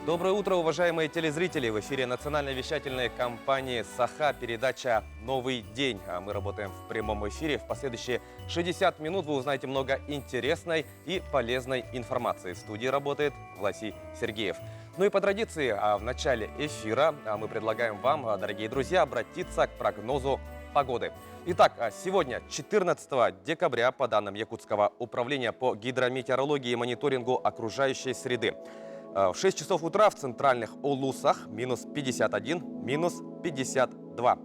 Доброе утро, уважаемые телезрители! В эфире национальной вещательной компании «Саха» передача «Новый день». Мы работаем в прямом эфире. В последующие 60 минут вы узнаете много интересной и полезной информации. В студии работает Власий Сергеев. Ну и по традиции, в начале эфира мы предлагаем вам, дорогие друзья, обратиться к прогнозу погоды. Итак, сегодня, 14 декабря, по данным Якутского управления по гидрометеорологии и мониторингу окружающей среды, в 6 часов утра в центральных Улусах минус 51, минус 52.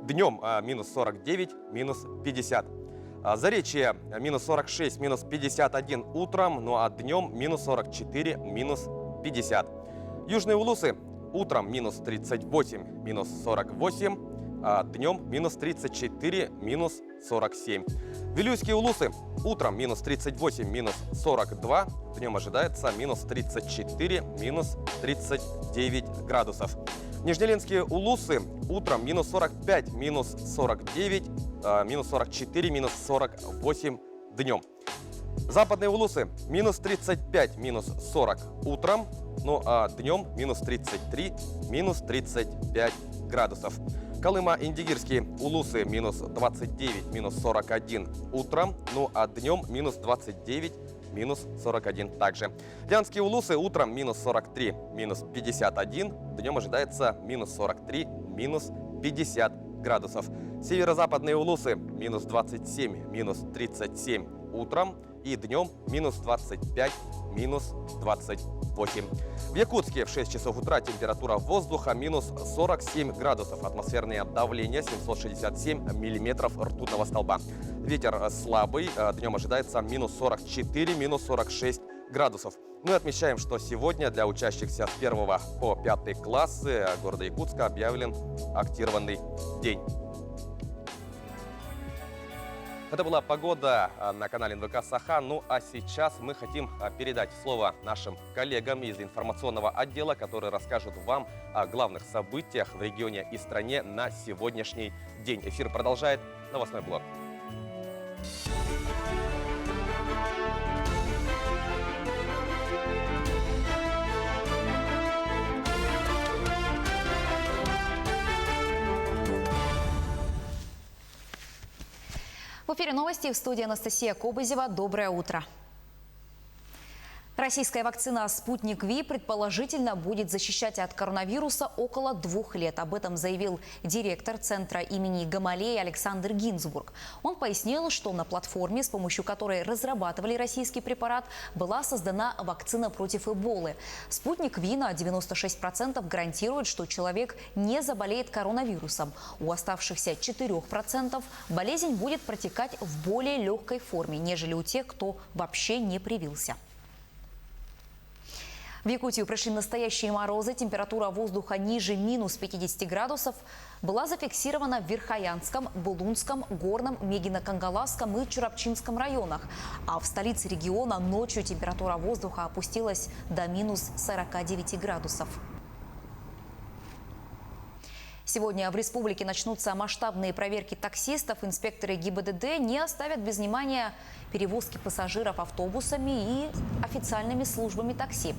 Днем минус 49, минус 50. Заречье минус 46, минус 51 утром, ну а днем минус 44, минус 50. Южные Улусы утром минус 38, минус 48, а днем минус 34, минус 47. Вилюйские Улусы утром минус 38, минус 42, днем ожидается минус 34, минус 39 градусов. Нижнеленские Улусы утром минус 45, минус 49, минус 44, минус 48 днем. Западные Улусы минус 35, минус 40 утром, ну а днем минус 33, минус 35 градусов. Колыма-Индигирские Улусы минус 29, минус 41 утром, ну а днем минус 29, минус 41 также. Лянские Улусы утром минус 43, минус 51, днем ожидается минус 43, минус 50 градусов. Северо-западные Улусы минус 27, минус 37 утром и днем минус 25, минус 28. В Якутске в 6 часов утра температура воздуха минус 47 градусов. Атмосферное давление 767 миллиметров ртутного столба. Ветер слабый, днем ожидается минус 44, минус 46 градусов. Мы отмечаем, что сегодня для учащихся с 1 по 5 классы города Якутска объявлен актированный день. Это была погода на канале НВК «Саха». Ну а сейчас мы хотим передать слово нашим коллегам из информационного отдела, которые расскажут вам о главных событиях в регионе и стране на сегодняшний день. Эфир продолжает новостной блок. В эфире новости, в студии Анастасия Кобызева. Доброе утро. Российская вакцина «Спутник Ви» предположительно будет защищать от коронавируса около 2 лет. Об этом заявил директор Центра имени Гамалеи Александр Гинзбург. Он пояснил, что на платформе, с помощью которой разрабатывали российский препарат, была создана вакцина против Эболы. «Спутник Ви» на 96% гарантирует, что человек не заболеет коронавирусом. У оставшихся 4% болезнь будет протекать в более легкой форме, нежели у тех, кто вообще не привился. В Якутию пришли настоящие морозы. Температура воздуха ниже минус 50 градусов была зафиксирована в Верхоянском, Булунском, Горном, Мегино-Кангаласском и Чурапчинском районах. А в столице региона ночью температура воздуха опустилась до минус 49 градусов. Сегодня в республике начнутся масштабные проверки таксистов. Инспекторы ГИБДД не оставят без внимания перевозки пассажиров автобусами и официальными службами такси,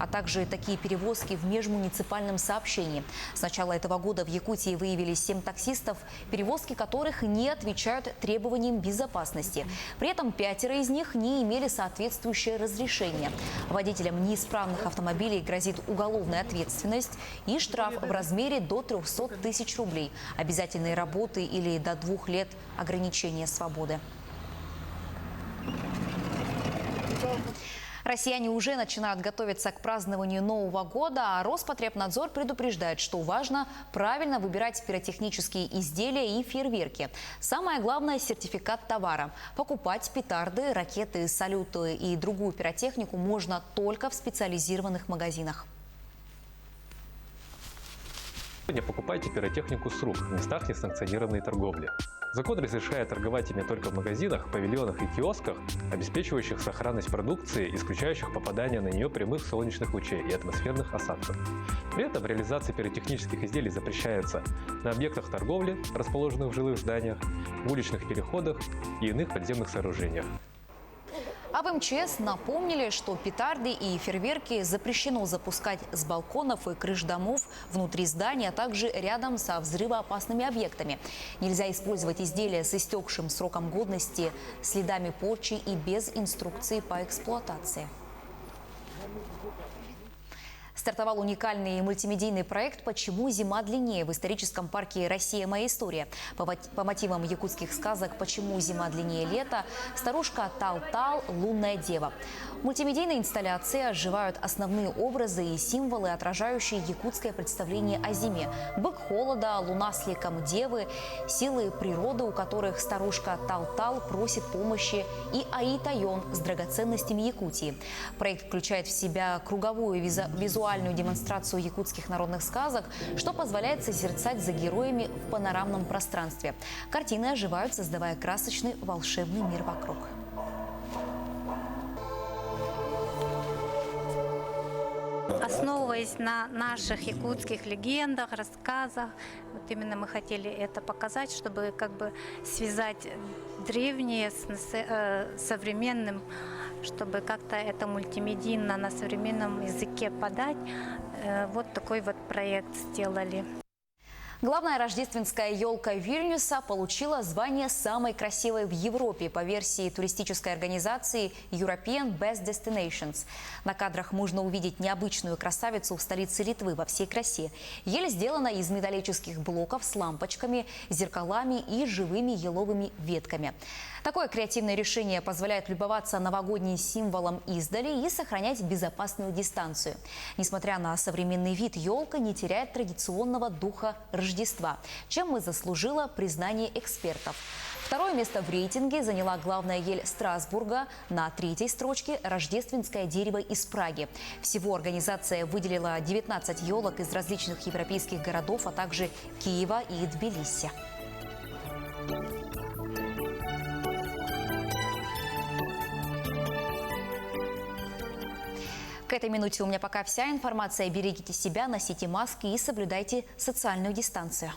а также такие перевозки в межмуниципальном сообщении. С начала этого года в Якутии выявили 7 таксистов, перевозки которых не отвечают требованиям безопасности. При этом 5 из них не имели соответствующее разрешение. Водителям неисправных автомобилей грозит уголовная ответственность и штраф в размере до 300 тысяч рублей, обязательные работы или до 2 лет ограничения свободы. Россияне уже начинают готовиться к празднованию Нового года, а Роспотребнадзор предупреждает, что важно правильно выбирать пиротехнические изделия и фейерверки. Самое главное – сертификат товара. Покупать петарды, ракеты, салюты и другую пиротехнику можно только в специализированных магазинах. Сегодня покупайте пиротехнику с рук в местах несанкционированной торговли. Закон разрешает торговать ими только в магазинах, павильонах и киосках, обеспечивающих сохранность продукции, исключающих попадание на нее прямых солнечных лучей и атмосферных осадков. При этом реализация пиротехнических изделий запрещается на объектах торговли, расположенных в жилых зданиях, в уличных переходах и иных подземных сооружениях. А в МЧС напомнили, что петарды и фейерверки запрещено запускать с балконов и крыш домов, внутри зданий, а также рядом со взрывоопасными объектами. Нельзя использовать изделия с истекшим сроком годности, следами порчи и без инструкции по эксплуатации. Стартовал уникальный мультимедийный проект «Почему зима длиннее» в историческом парке «Россия. Моя история». По мотивам якутских сказок «Почему зима длиннее лета», старушка Тал-Тал, лунная дева. В мультимедийной инсталляции оживают основные образы и символы, отражающие якутское представление о зиме. Бык холода, луна с ликом девы, силы природы, у которых старушка Тал-Тал просит помощи, и Аи-Тайон с драгоценностями Якутии. Проект включает в себя круговую визуальную демонстрацию якутских народных сказок, что позволяет созерцать за героями в панорамном пространстве. Картины оживают, создавая красочный волшебный мир вокруг. Основываясь на наших якутских легендах, рассказах, вот именно мы хотели это показать, чтобы как бы связать древнее с современным, чтобы как-то это мультимедийно на современном языке подать. Вот такой вот проект сделали. Главная рождественская елка Вильнюса получила звание самой красивой в Европе по версии туристической организации European Best Destinations. На кадрах можно увидеть необычную красавицу в столице Литвы во всей красе. Ель сделана из металлических блоков с лампочками, зеркалами и живыми еловыми ветками. Такое креативное решение позволяет любоваться новогодним символом издали и сохранять безопасную дистанцию. Несмотря на современный вид, елка не теряет традиционного духа Рождества, чем и заслужила признание экспертов. Второе место в рейтинге заняла главная ель Страсбурга. На третьей строчке – рождественское дерево из Праги. Всего организация выделила 19 елок из различных европейских городов, а также Киева и Тбилиси. К этой минуте у меня пока вся информация. Берегите себя, носите маски и соблюдайте социальную дистанцию.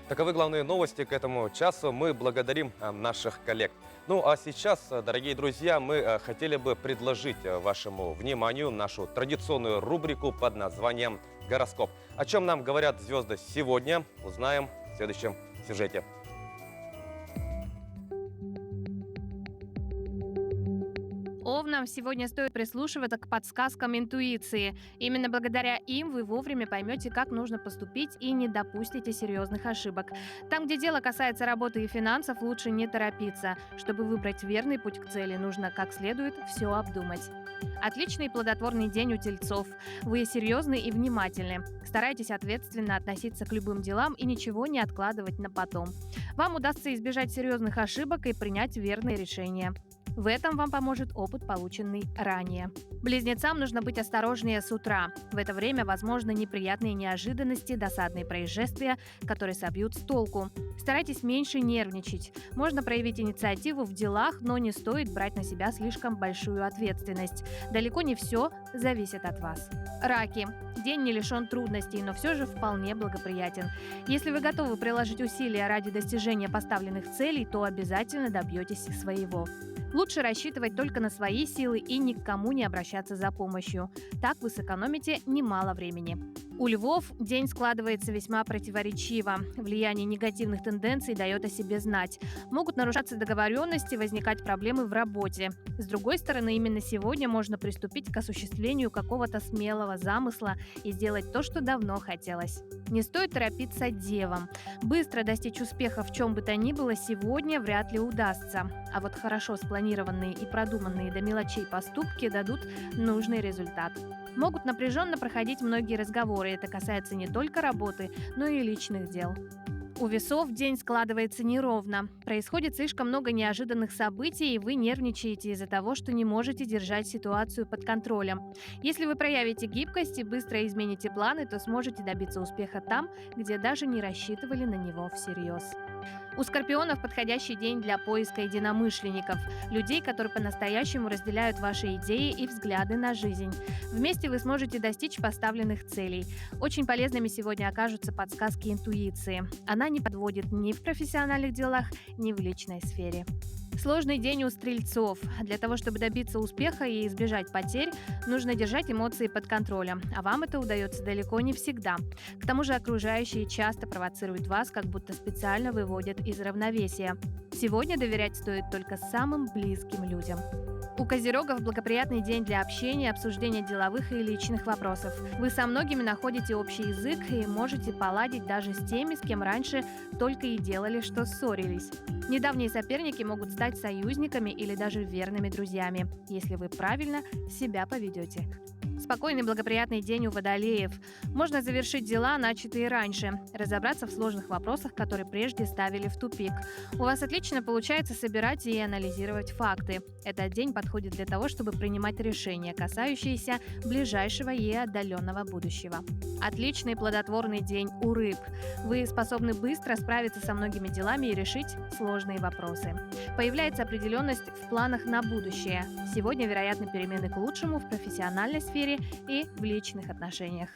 Таковы главные новости к этому часу. Мы благодарим наших коллег. Ну а сейчас, дорогие друзья, мы хотели бы предложить вашему вниманию нашу традиционную рубрику под названием «Гороскоп». О чем нам говорят звезды сегодня, узнаем в следующем сюжете. Овнам сегодня стоит прислушиваться к подсказкам интуиции. Именно благодаря им вы вовремя поймете, как нужно поступить и не допустите серьезных ошибок. Там, где дело касается работы и финансов, лучше не торопиться. Чтобы выбрать верный путь к цели, нужно как следует все обдумать. Отличный и плодотворный день у тельцов. Вы серьезны и внимательны. Старайтесь ответственно относиться к любым делам и ничего не откладывать на потом. Вам удастся избежать серьезных ошибок и принять верные решения. В этом вам поможет опыт, полученный ранее. Близнецам нужно быть осторожнее с утра. В это время возможны неприятные неожиданности, досадные происшествия, которые собьют с толку. Старайтесь меньше нервничать. Можно проявить инициативу в делах, но не стоит брать на себя слишком большую ответственность. Далеко не все зависит от вас. Раки. День не лишен трудностей, но все же вполне благоприятен. Если вы готовы приложить усилия ради достижения поставленных целей, то обязательно добьетесь своего. Лучше рассчитывать только на свои силы и никому не обращаться за помощью. Так вы сэкономите немало времени. У львов день складывается весьма противоречиво. Влияние негативных тенденций дает о себе знать. Могут нарушаться договоренности, возникать проблемы в работе. С другой стороны, именно сегодня можно приступить к осуществлению какого-то смелого замысла и сделать то, что давно хотелось. Не стоит торопиться девам. Быстро достичь успеха в чем бы то ни было сегодня вряд ли удастся. А вот хорошо спланированные и продуманные до мелочей поступки дадут нужный результат. Могут напряженно проходить многие разговоры. Это касается не только работы, но и личных дел. У весов день складывается неровно. Происходит слишком много неожиданных событий, и вы нервничаете из-за того, что не можете держать ситуацию под контролем. Если вы проявите гибкость и быстро измените планы, то сможете добиться успеха там, где даже не рассчитывали на него всерьез. У скорпионов подходящий день для поиска единомышленников, людей, которые по-настоящему разделяют ваши идеи и взгляды на жизнь. Вместе вы сможете достичь поставленных целей. Очень полезными сегодня окажутся подсказки интуиции. Она не подводит ни в профессиональных делах, ни в личной сфере. Сложный день у стрельцов. Для того, чтобы добиться успеха и избежать потерь, нужно держать эмоции под контролем, а вам это удается далеко не всегда. К тому же окружающие часто провоцируют вас, как будто специально выводят из равновесия. Сегодня доверять стоит только самым близким людям. У козерогов благоприятный день для общения, обсуждения деловых и личных вопросов. Вы со многими находите общий язык и можете поладить даже с теми, с кем раньше только и делали, что ссорились. Недавние соперники могут стать союзниками или даже верными друзьями, если вы правильно себя поведете. Спокойный благоприятный день у водолеев. Можно завершить дела, начатые раньше, разобраться в сложных вопросах, которые прежде ставили в тупик. У вас отлично получается собирать и анализировать факты. Этот день подходит для того, чтобы принимать решения, касающиеся ближайшего и отдаленного будущего. Отличный плодотворный день у рыб. Вы способны быстро справиться со многими делами и решить сложные вопросы. Появляется определенность в планах на будущее. Сегодня вероятны перемены к лучшему в профессиональной сфере и в личных отношениях.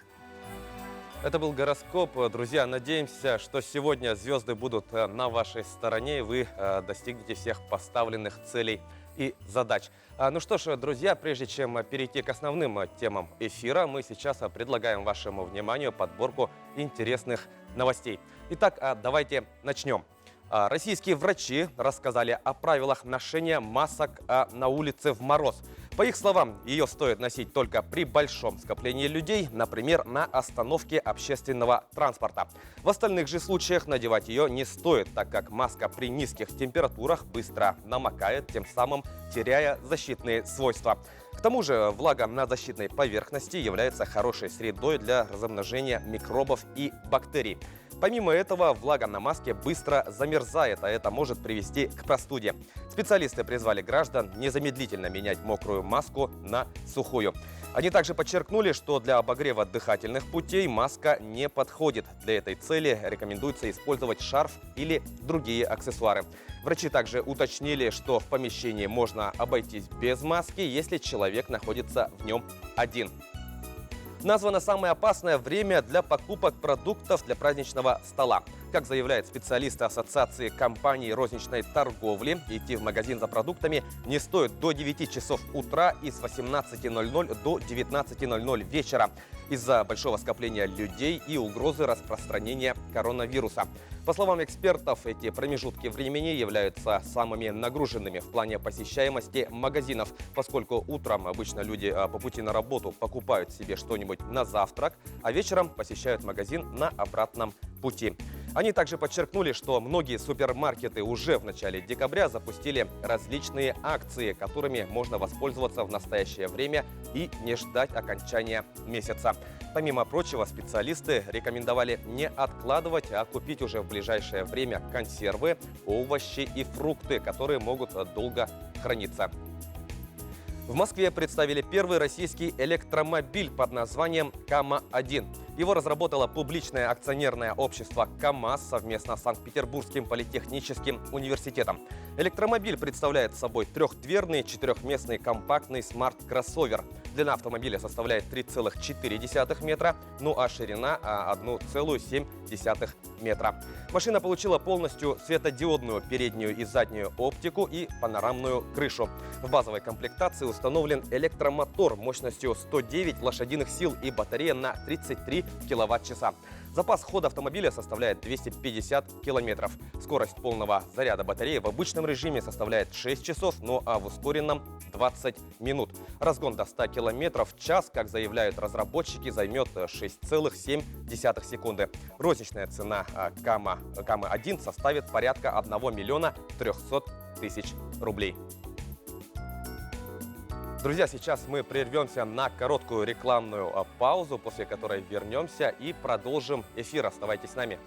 Это был гороскоп. Друзья, надеемся, что сегодня звезды будут на вашей стороне, и вы достигнете всех поставленных целей и задач. Ну что ж, друзья, прежде чем перейти к основным темам эфира, мы сейчас предлагаем вашему вниманию подборку интересных новостей. Итак, давайте начнем. Российские врачи рассказали о правилах ношения масок на улице в мороз. По их словам, ее стоит носить только при большом скоплении людей, например, на остановке общественного транспорта. В остальных же случаях надевать ее не стоит, так как маска при низких температурах быстро намокает, тем самым теряя защитные свойства. К тому же влага на защитной поверхности является хорошей средой для размножения микробов и бактерий. Помимо этого, влага на маске быстро замерзает, а это может привести к простуде. Специалисты призвали граждан незамедлительно менять мокрую маску на сухую. Они также подчеркнули, что для обогрева дыхательных путей маска не подходит. Для этой цели рекомендуется использовать шарф или другие аксессуары. Врачи также уточнили, что в помещении можно обойтись без маски, если человек находится в нем один. Названо самое опасное время для покупок продуктов для праздничного стола. Как заявляют специалисты Ассоциации компаний розничной торговли, идти в магазин за продуктами не стоит до 9 часов утра и с 18:00 до 19:00 вечера из-за большого скопления людей и угрозы распространения коронавируса. По словам экспертов, эти промежутки времени являются самыми нагруженными в плане посещаемости магазинов, поскольку утром обычно люди по пути на работу покупают себе что-нибудь на завтрак, а вечером посещают магазин на обратном пути. Они также подчеркнули, что многие супермаркеты уже в начале декабря запустили различные акции, которыми можно воспользоваться в настоящее время и не ждать окончания месяца. Помимо прочего, специалисты рекомендовали не откладывать, а купить уже в ближайшее время консервы, овощи и фрукты, которые могут долго храниться. В Москве представили первый российский электромобиль под названием «КАМА-1». Его разработало публичное акционерное общество «КамАЗ» совместно с Санкт-Петербургским политехническим университетом. Электромобиль представляет собой трехдверный, четырехместный компактный смарт-кроссовер. Длина автомобиля составляет 3,4 метра, ну а ширина 1,7 метра. Машина получила полностью светодиодную переднюю и заднюю оптику и панорамную крышу. В базовой комплектации установлен электромотор мощностью 109 лошадиных сил и батарея на 33 киловатт-часа. Запас хода автомобиля составляет 250 километров. Скорость полного заряда батареи в обычном режиме составляет 6 часов, ну а в ускоренном 20 минут. Разгон до 100 километров в час, как заявляют разработчики, займет 6,7 секунды. Розничная цена КАМА-1 составит порядка 1 миллиона 300 тысяч рублей. Друзья, сейчас мы прервемся на короткую рекламную паузу, после которой вернемся и продолжим эфир. Оставайтесь с нами.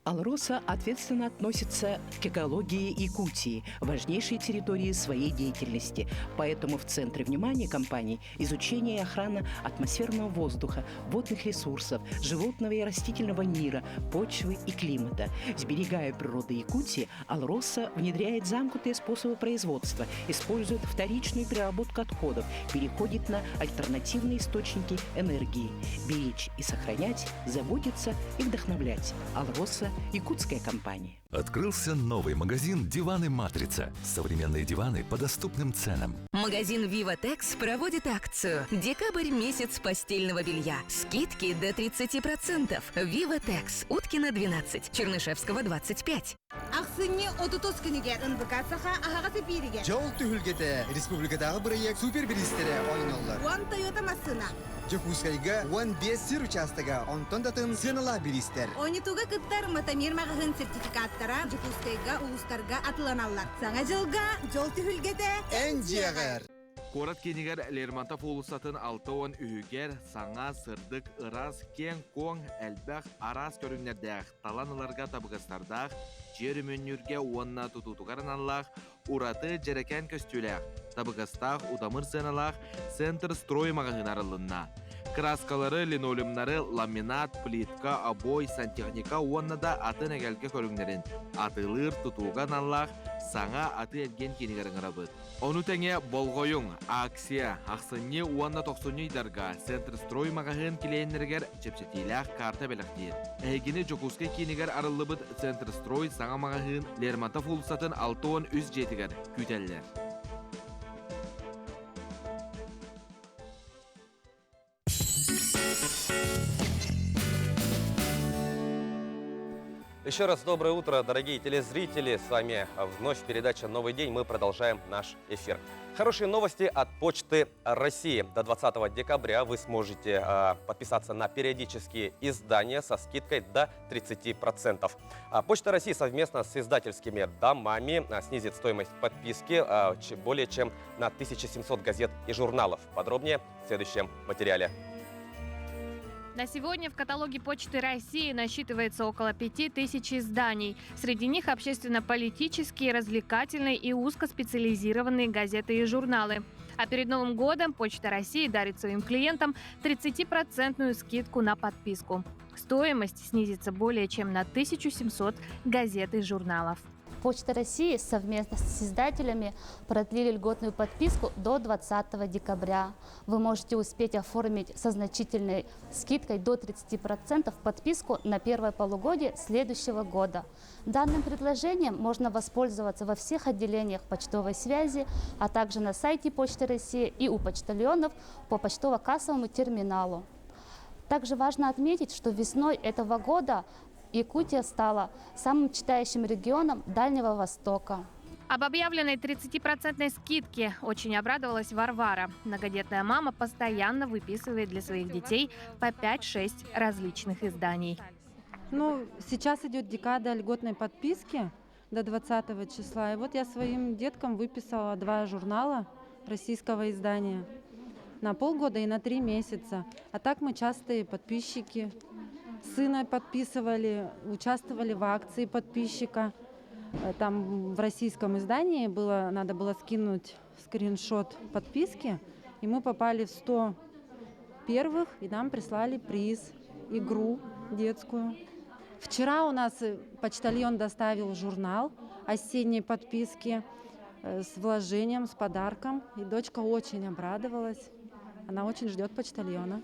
«Алроса» ответственно относится к экологии Якутии, важнейшей территории своей деятельности. Поэтому в центре внимания компании изучение и охрана атмосферного воздуха, водных ресурсов, животного и растительного мира, почвы и климата. Сберегая природу Якутии, «Алроса» внедряет замкнутые способы производства, использует вторичную переработку отходов, переходит на альтернативные источники энергии. Беречь и сохранять, заботиться и вдохновлять. «Алроса» – якутская компания. Открылся новый магазин «Диваны Матрица». Современные диваны по доступным ценам. Магазин «Виватекс» проводит акцию «Декабрь – месяц постельного белья». Скидки до 30%. «Виватекс», Уткина, 12, Чернышевского, 25. Ақсыне 30 күніге ынбықасыға ағағасы беріге. Жол түхілгеті республикадағы бірек супербелістері ойналар. Уан Тойота масына. Жокускайға 15 сыр участыға онтондатын сынала берістер. Ойнитуға күттар матамир мағығын сертификаттара Жокускайға ұлыстарға атыланалар. Саңа жылға жол түхілгеті Ән жиағыр. Корат кенигер Лермонтов улусатын 6 үйгер, саңа, сырдык, ырас, кен, коң, әлбәқ, арас көрінердәқ, таланыларға табығыстардақ, жер өмөннүрге уанна тутутуғараналлақ, ураты жерекен көстүләқ, табығыстақ, удамыр сыналақ, центр строй мағығын арылынна. Краскалары, линолеумнары, ламинат, плитка, обой, сантехника уаннада атын әгәлге көріңдерін. Атылыр, тутуған аллах, саңа аты әлген кенігерін ғырабыд. Оны тәңе болғойың, акция, ақсынне уанна 90 дарға, центр строй мағығын келейінергер чепчетилях карта бәліқтейін. Әйгені Жокускай кенігер арылыбыд центр строй саңа мағығын Лермонтов улысатын 6 үз жетігер күтәлілер. Еще раз доброе утро, дорогие телезрители. С вами вновь передача «Новый день». Мы продолжаем наш эфир. Хорошие новости от Почты России. До 20 декабря вы сможете подписаться на периодические издания со скидкой до 30%. Почта России совместно с издательскими домами снизит стоимость подписки более чем на 1700 газет и журналов. Подробнее в следующем материале. На сегодня в каталоге Почты России насчитывается около 5000 изданий. Среди них общественно-политические, развлекательные и узкоспециализированные газеты и журналы. А перед Новым годом Почта России дарит своим клиентам 30% скидку на подписку. Стоимость снизится более чем на 1700 газет и журналов. Почта России совместно с издателями продлили льготную подписку до 20 декабря. Вы можете успеть оформить со значительной скидкой до 30% подписку на первое полугодие следующего года. Данным предложением можно воспользоваться во всех отделениях почтовой связи, а также на сайте Почты России и у почтальонов по почтово-кассовому терминалу. Также важно отметить, что весной этого года Якутия стала самым читающим регионом Дальнего Востока. Об объявленной 30% скидке очень обрадовалась Варвара. Многодетная мама постоянно выписывает для своих детей по 5-6 различных изданий. Сейчас идет декада льготной подписки до 20 числа. И вот я своим деткам выписала 2 журнала российского издания на полгода и на 3 месяца. А так мы частые подписчики. Сына подписывали, участвовали в акции подписчика. Там в российском издании надо было скинуть скриншот подписки, и мы попали в 100 первых, и нам прислали приз, игру детскую. Вчера у нас почтальон доставил журнал осенней подписки с вложением, с подарком, и дочка очень обрадовалась. Она очень ждет почтальона.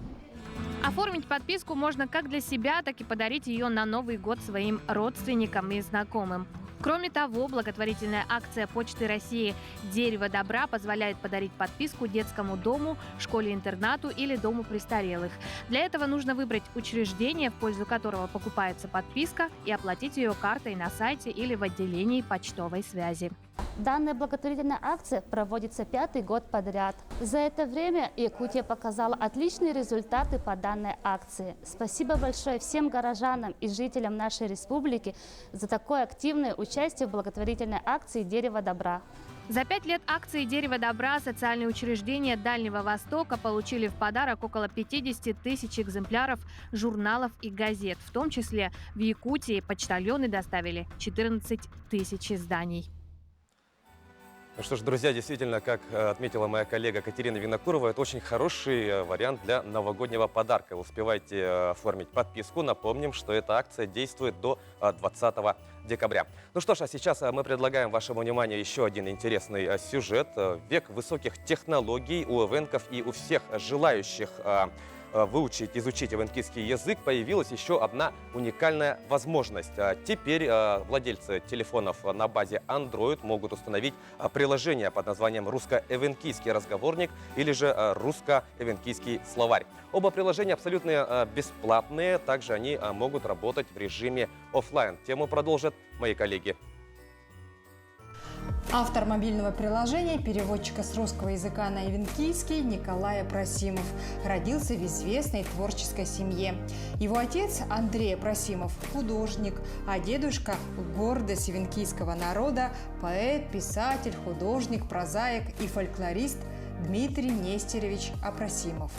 Оформить подписку можно как для себя, так и подарить ее на Новый год своим родственникам и знакомым. Кроме того, благотворительная акция Почты России «Дерево добра» позволяет подарить подписку детскому дому, школе-интернату или дому престарелых. Для этого нужно выбрать учреждение, в пользу которого покупается подписка, и оплатить ее картой на сайте или в отделении почтовой связи. Данная благотворительная акция проводится 5-й год подряд. За это время Якутия показала отличные результаты по данной акции. Спасибо большое всем горожанам и жителям нашей республики за такое активное участие в благотворительной акции «Дерево добра». За 5 лет акции «Дерево добра» социальные учреждения Дальнего Востока получили в подарок около 50 тысяч экземпляров журналов и газет. В том числе в Якутии почтальоны доставили 14 тысяч изданий. Ну что ж, друзья, действительно, как отметила моя коллега Катерина Винокурова, это очень хороший вариант для новогоднего подарка. Успевайте оформить подписку. Напомним, что эта акция действует до 20 декабря. Ну что ж, а сейчас мы предлагаем вашему вниманию еще один интересный сюжет. Век высоких технологий у эвенков и у всех желающих изучить эвенкийский язык появилась еще одна уникальная возможность. Теперь владельцы телефонов на базе Android могут установить приложение под названием «Русско-эвенкийский разговорник» или же «Русско-эвенкийский словарь». Оба приложения абсолютно бесплатные, также они могут работать в режиме офлайн. Тему продолжат мои коллеги. Автор мобильного приложения, переводчика с русского языка на эвенкийский Николай Апрасимов, родился в известной творческой семье. Его отец Андрей Апрасимов – художник, а дедушка – гордость эвенкийского народа, поэт, писатель, художник, прозаик и фольклорист Дмитрий Нестерович Апрасимов.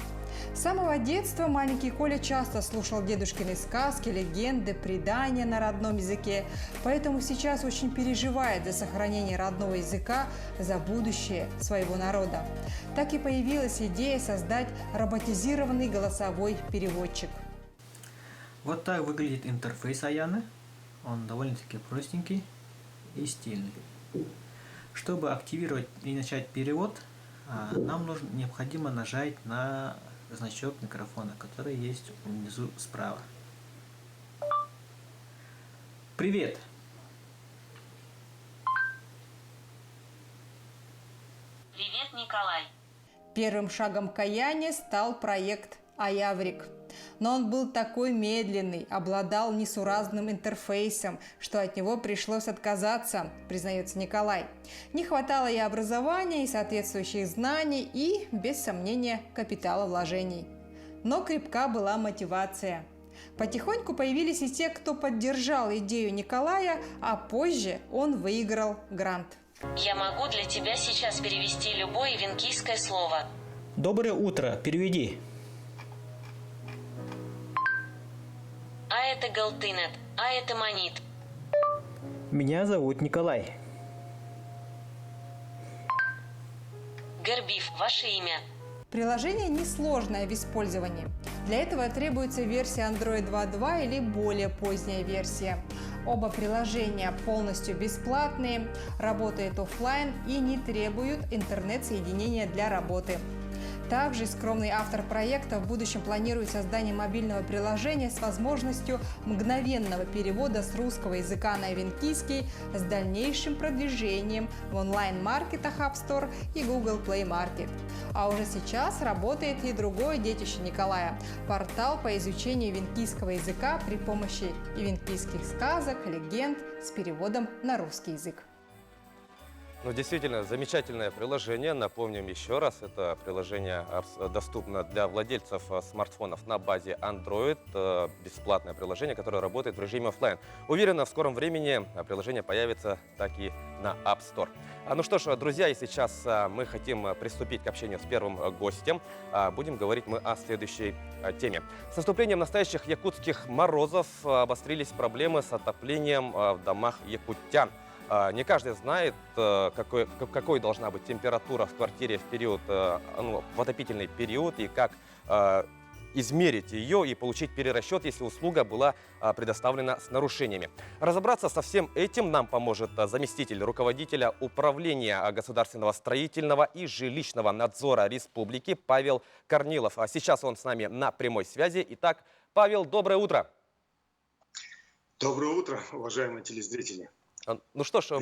С самого детства маленький Коля часто слушал дедушкины сказки, легенды, предания на родном языке, поэтому сейчас очень переживает за сохранение родного языка, за будущее своего народа. Так и появилась идея создать роботизированный голосовой переводчик. Вот так выглядит интерфейс Аяны. Он довольно-таки простенький и стильный. Чтобы активировать и начать перевод, нам необходимо нажать на значок микрофона, который есть внизу справа. Привет! Привет, Николай! Первым шагом к Аяне стал проект «Аяврик». Но он был такой медленный, обладал несуразным интерфейсом, что от него пришлось отказаться, признается Николай. Не хватало и образования, и соответствующих знаний, и, без сомнения, капитала вложений. Но крепка была мотивация. Потихоньку появились и те, кто поддержал идею Николая, а позже он выиграл грант. Я могу для тебя сейчас перевести любое эвенкийское слово. Доброе утро, переведи. А это Галтынет, а это Манит. Меня зовут Николай. Гербив, ваше имя. Приложение несложное в использовании. Для этого требуется версия Android 2.2 или более поздняя версия. Оба приложения полностью бесплатные, работают офлайн и не требуют интернет-соединения для работы. Также скромный автор проекта в будущем планирует создание мобильного приложения с возможностью мгновенного перевода с русского языка на эвенкийский с дальнейшим продвижением в онлайн-маркетах App Store и Google Play Market. А уже сейчас работает и другое детище Николая – портал по изучению эвенкийского языка при помощи эвенкийских сказок, легенд с переводом на русский язык. Ну, действительно, замечательное приложение. Напомним еще раз, это приложение доступно для владельцев смартфонов на базе Android. Бесплатное приложение, которое работает в режиме офлайн. Уверена, в скором времени приложение появится так и на App Store. Ну что ж, друзья, и сейчас мы хотим приступить к общению с первым гостем. Будем говорить мы о следующей теме. С наступлением настоящих якутских морозов обострились проблемы с отоплением в домах якутян. Не каждый знает, какой должна быть температура в квартире в период, в отопительный период, и как измерить ее и получить перерасчет, если услуга была предоставлена с нарушениями. Разобраться со всем этим нам поможет заместитель руководителя управления государственного строительного и жилищного надзора республики Павел Корнилов. А сейчас он с нами на прямой связи. Итак, Павел, доброе утро. Доброе утро, уважаемые телезрители. Ну что ж,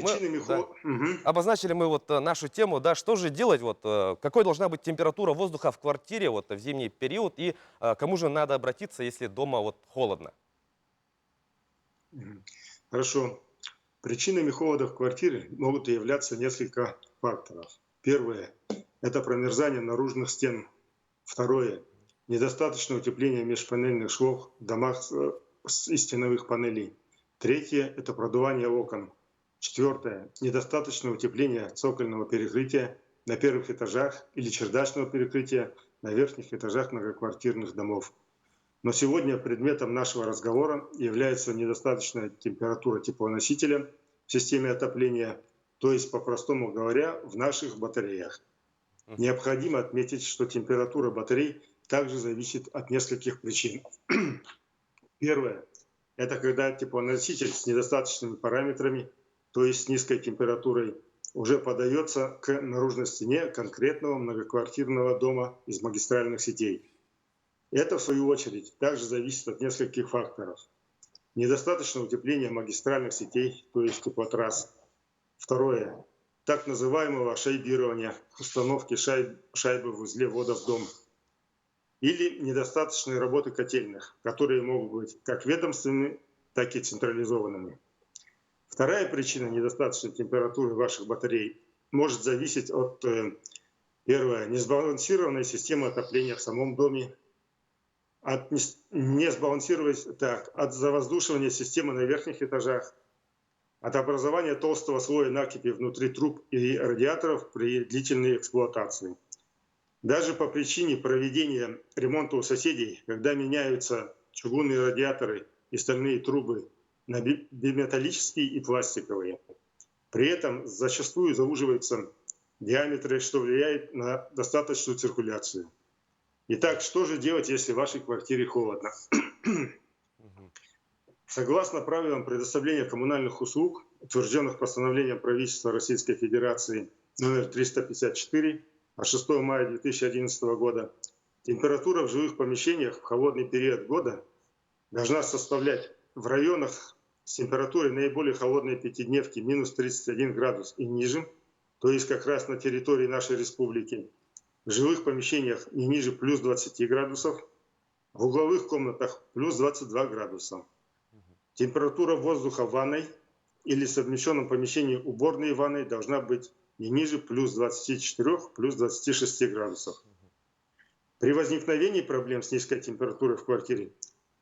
обозначили мы нашу тему, да, что же делать, какой должна быть температура воздуха в квартире в зимний период и кому же надо обратиться, если дома холодно? Хорошо. Причинами холода в квартире могут являться несколько факторов. Первое – это промерзание наружных стен. Второе – недостаточное утепление межпанельных швов в домах и стеновых панелей. Третье – это продувание окон. Четвертое – недостаточное утепление цокольного перекрытия на первых этажах или чердачного перекрытия на верхних этажах многоквартирных домов. Но сегодня предметом нашего разговора является недостаточная температура теплоносителя в системе отопления, то есть, по-простому говоря, в наших батареях. Необходимо отметить, что температура батарей также зависит от нескольких причин. Первое – это когда теплоноситель с недостаточными параметрами, то есть с низкой температурой, уже подается к наружной стене конкретного многоквартирного дома из магистральных сетей. Это, в свою очередь, также зависит от нескольких факторов. Недостаточное утепление магистральных сетей, то есть теплотрасс. Второе – так называемого шайбирования, установки шайбы в узле ввода в дом. Или недостаточной работы котельных, которые могут быть как ведомственными, так и централизованными. Вторая причина недостаточной температуры ваших батарей может зависеть от, первое, несбалансированной системы отопления в самом доме, от завоздушивания системы на верхних этажах, от образования толстого слоя накипи внутри труб и радиаторов при длительной эксплуатации. Даже по причине проведения ремонта у соседей, когда меняются чугунные радиаторы и стальные трубы на биметаллические и пластиковые. При этом зачастую зауживаются диаметры, что влияет на достаточную циркуляцию. Итак, что же делать, если в вашей квартире холодно? Согласно правилам предоставления коммунальных услуг, утвержденных постановлением правительства Российской Федерации номер 354 от 6 мая 2011 года, температура в жилых помещениях в холодный период года должна составлять в районах с температурой наиболее холодной пятидневки минус 31 градус и ниже, то есть как раз на территории нашей республики, в жилых помещениях не ниже плюс 20 градусов, в угловых комнатах плюс 22 градуса. Температура воздуха в ванной или совмещенном помещении уборной и ванной должна быть не ниже плюс 24, плюс 26 градусов. При возникновении проблем с низкой температурой в квартире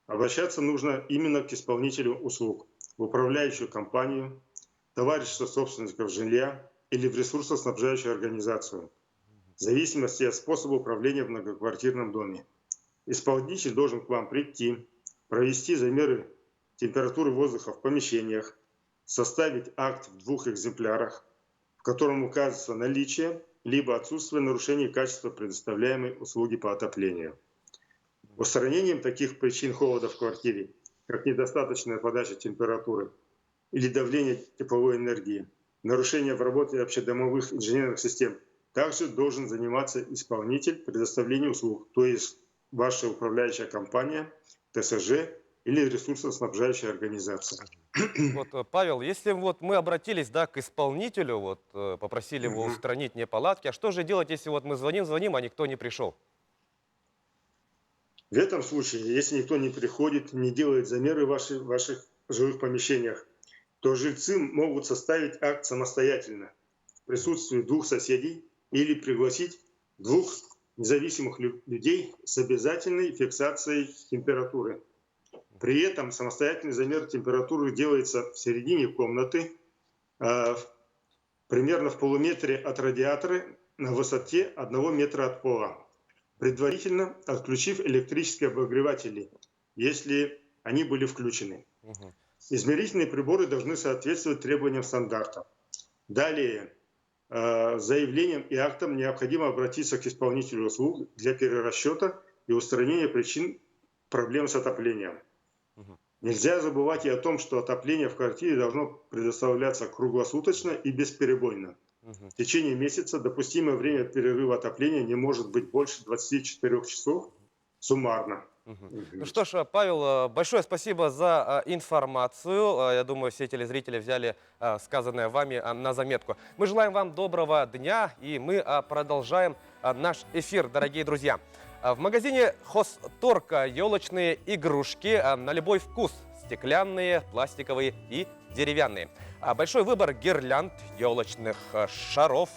обращаться нужно именно к исполнителю услуг, в управляющую компанию, товарищество собственников жилья или в ресурсоснабжающую организацию, в зависимости от способа управления в многоквартирном доме. Исполнитель должен к вам прийти, провести замеры температуры воздуха в помещениях, составить акт в 2 экземплярах, в котором указывается наличие либо отсутствие нарушений качества предоставляемой услуги по отоплению. Устранением таких причин холода в квартире, как недостаточная подача температуры или давление тепловой энергии, нарушение в работе общедомовых инженерных систем, также должен заниматься исполнитель предоставления услуг, то есть ваша управляющая компания, ТСЖ или ресурсоснабжающая организация. Вот, Павел, если вот мы обратились, да, к исполнителю, вот, попросили его устранить неполадки, а что же делать, если вот мы звоним, а никто не пришел? В этом случае, если никто не приходит, не делает замеры в ваших жилых помещениях, то жильцы могут составить акт самостоятельно в присутствии 2 соседей или пригласить 2 независимых людей с обязательной фиксацией температуры. При этом самостоятельный замер температуры делается в середине комнаты, примерно в полуметре от радиатора на высоте 1 метра от пола, предварительно отключив электрические обогреватели, если они были включены. Измерительные приборы должны соответствовать требованиям стандарта. Далее, заявлением и актом необходимо обратиться к исполнителю услуг для перерасчета и устранения причин проблем с отоплением. Нельзя забывать и о том, что отопление в квартире должно предоставляться круглосуточно и бесперебойно. В течение месяца допустимое время перерыва отопления не может быть больше 24 часов суммарно. Ну что ж, Павел, большое спасибо за информацию. Я думаю, все телезрители взяли сказанное вами на заметку. Мы желаем вам доброго дня, и мы продолжаем наш эфир, дорогие друзья. В магазине Хозторг елочные игрушки на любой вкус с стеклянные, пластиковые и деревянные. Большой выбор гирлянд, елочных шаров,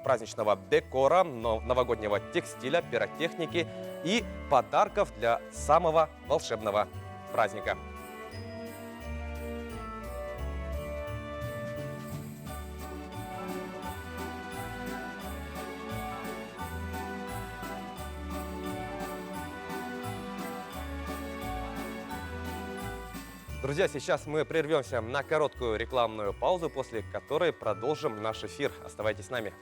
праздничного декора, новогоднего текстиля, пиротехники и подарков для самого волшебного праздника. Друзья, сейчас мы прервемся на короткую рекламную паузу, после которой продолжим наш эфир. Оставайтесь с нами.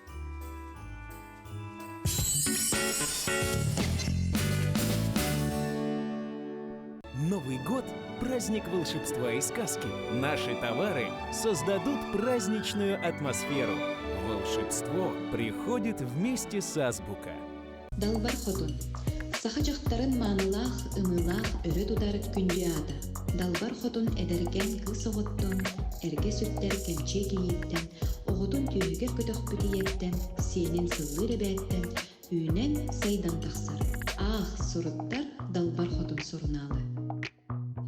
Новый год – праздник волшебства и сказки. Наши товары создадут праздничную атмосферу. Волшебство приходит вместе с Азбука. Далбар хотун. Сахачактарын манылах, ымылах, өрө тудар күндү ада. Далбар хотун эдерген кылсоғоттон, эрге сүттер кемче кейиттен, оғотун түйігер көтөх бүтиеттен, сенен сыллы ребеттен, үйнен сайдан тақсар. Ах, суруттар далбар хотун суруналы.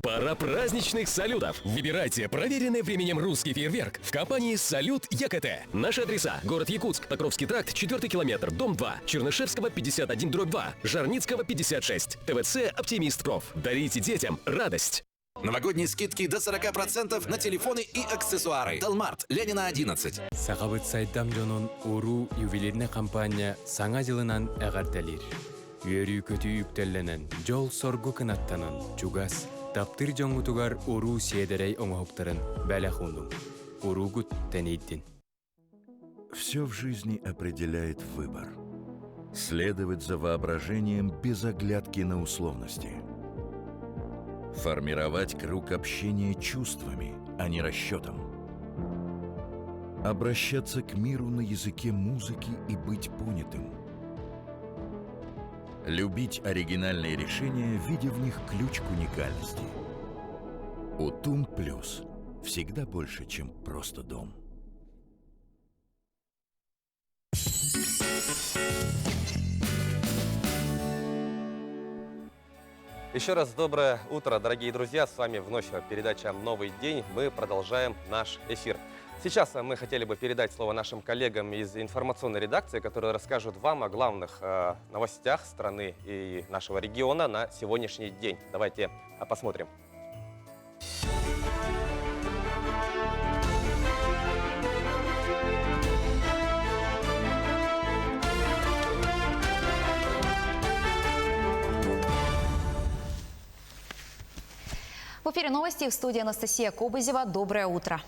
Пора праздничных салютов. Выбирайте проверенный временем русский фейерверк в компании «Салют ЕКТ». Наши адреса: город Якутск, Покровский тракт, 4 километр, дом 2, Чернышевского 51/2, Жарницкого 56, ТВЦ «Оптимист Проф». Дарите детям радость. Новогодние скидки до 40% на телефоны и аксессуары. Далмарт, Ленина 11. Сағабыт сайдам жонун уру ювелирный компания саңа жылынан эгартелир. Үйөрү көтү үктелленен, жол соргу кынаттанын, чугас. Таптыр жоңутугар уру седерей оңоптарын бәләхуну. Уругут тенейдин. Все в жизни определяет выбор. Следовать за воображением без оглядки на условности. Формировать круг общения чувствами, а не расчетом. Обращаться к миру на языке музыки и быть понятым. Любить оригинальные решения, видя в них ключ к уникальности. УТУМ Плюс. Всегда больше, чем просто дом. Еще раз доброе утро, дорогие друзья. С вами вновь передача «Новый день». Мы продолжаем наш эфир. Сейчас мы хотели бы передать слово нашим коллегам из информационной редакции, которые расскажут вам о главных новостях страны и нашего региона на сегодняшний день. Давайте посмотрим. В эфире новости, в студии Анастасия Кобызева. Доброе утро.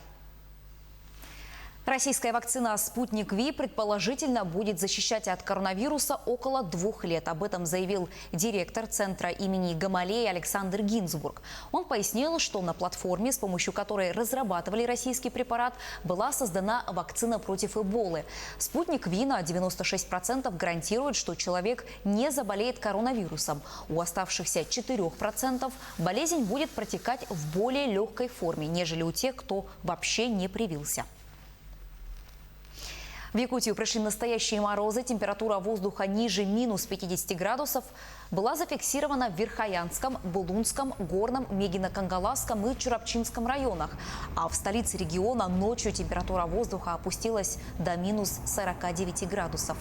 Российская вакцина «Спутник Ви» предположительно будет защищать от коронавируса около 2 лет. Об этом заявил директор Центра имени Гамалеи Александр Гинзбург. Он пояснил, что на платформе, с помощью которой разрабатывали российский препарат, была создана вакцина против Эболы. «Спутник Ви» на 96% гарантирует, что человек не заболеет коронавирусом. У оставшихся 4% болезнь будет протекать в более легкой форме, нежели у тех, кто вообще не привился. В Якутию пришли настоящие морозы. Температура воздуха ниже минус 50 градусов была зафиксирована в Верхоянском, Булунском, Горном, Мегино-Кангаласском и Чурапчинском районах. А в столице региона ночью температура воздуха опустилась до минус 49 градусов.